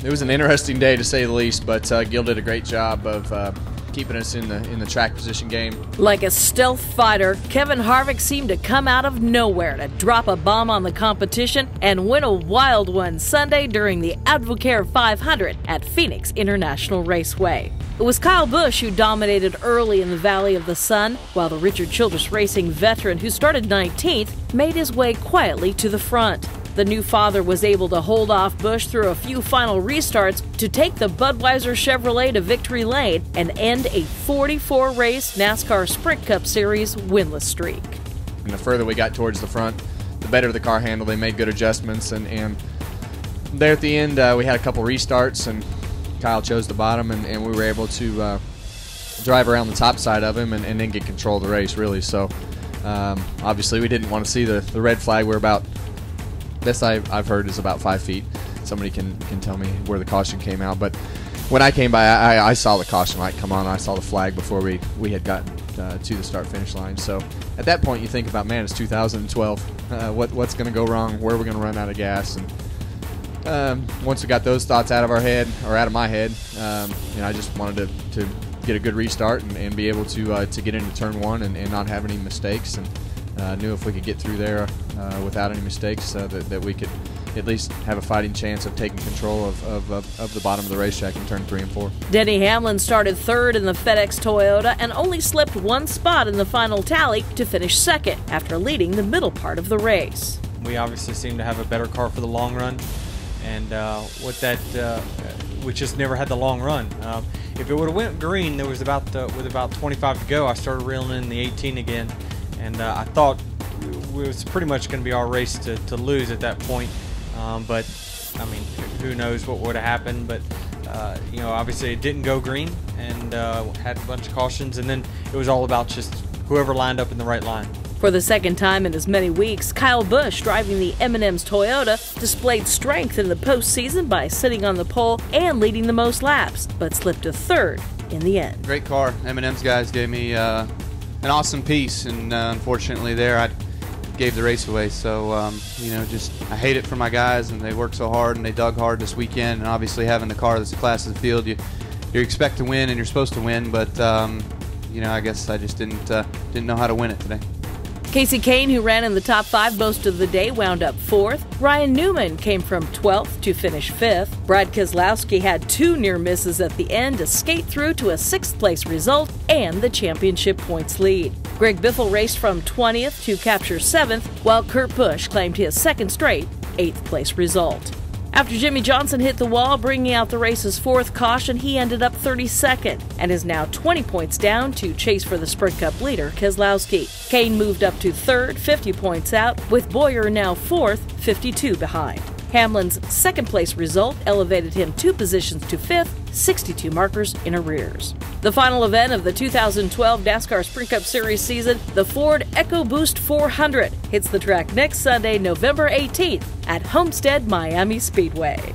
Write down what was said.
It was an interesting day to say the least, but Gil did a great job of keeping us in the track position game. Like a stealth fighter, Kevin Harvick seemed to come out of nowhere to drop a bomb on the competition and win a wild one Sunday during the AdvoCare 500 at Phoenix International Raceway. It was Kyle Busch who dominated early in the Valley of the Sun, while the Richard Childress Racing veteran, who started 19th, made his way quietly to the front. The new father was able to hold off Busch through a few final restarts to take the Budweiser Chevrolet to victory lane and end a 44-race NASCAR Sprint Cup Series winless streak. And the further we got towards the front, the better the car handled. They made good adjustments, and there at the end we had a couple restarts, and Kyle chose the bottom, and we were able to drive around the top side of him and then get control of the race, really. So obviously we didn't want to see the red flag. We're about, best I've heard is about 5 feet. Somebody can tell me where the caution came out, but when I came by, I saw the caution light come on. I saw the flag before we had gotten to the start-finish line. So at that point you think about, man, it's 2012. What's going to go wrong? Where are we going to run out of gas? And once we got those thoughts out of our head, or out of my head, I just wanted to get a good restart and be able to get into turn one and not have any mistakes. And knew if we could get through there without any mistakes, that we could at least have a fighting chance of taking control of the bottom of the racetrack in turn 3 and 4. Denny Hamlin started third in the FedEx Toyota and only slipped one spot in the final tally to finish second after leading the middle part of the race. We obviously seem to have a better car for the long run, and we just never had the long run. If it would have went green, there was with about 25 to go, I started reeling in the 18 again. And I thought it was pretty much going to be our race to lose at that point. But, I mean, who knows what would have happened. But, obviously it didn't go green, and had a bunch of cautions. And then it was all about just whoever lined up in the right line. For the second time in as many weeks, Kyle Busch, driving the M&M's Toyota, displayed strength in the postseason by sitting on the pole and leading the most laps, but slipped to third in the end. Great car. M&M's guys gave me an awesome piece, and unfortunately there I gave the race away. So I hate it for my guys, and they worked so hard and they dug hard this weekend. And obviously having the car that's the class of the field, you expect to win and you're supposed to win, but I guess I just didn't know how to win it today. Casey Kane, who ran in the top 5 most of the day, wound up 4th. Ryan Newman came from 12th to finish 5th. Brad Keselowski had 2 near misses at the end to skate through to a 6th place result and the championship points lead. Greg Biffle raced from 20th to capture 7th, while Kurt Busch claimed his 2nd straight 8th place result. After Jimmie Johnson hit the wall, bringing out the race's 4th caution, he ended up 32nd and is now 20 points down to chase for the Sprint Cup leader, Keselowski. Kane moved up to 3rd, 50 points out, with Bowyer now 4th, 52 behind. Hamlin's 2nd place result elevated him 2 positions to 5th, 62 markers in arrears. The final event of the 2012 NASCAR Sprint Cup Series season, the Ford EcoBoost 400, hits the track next Sunday, November 18th at Homestead Miami Speedway.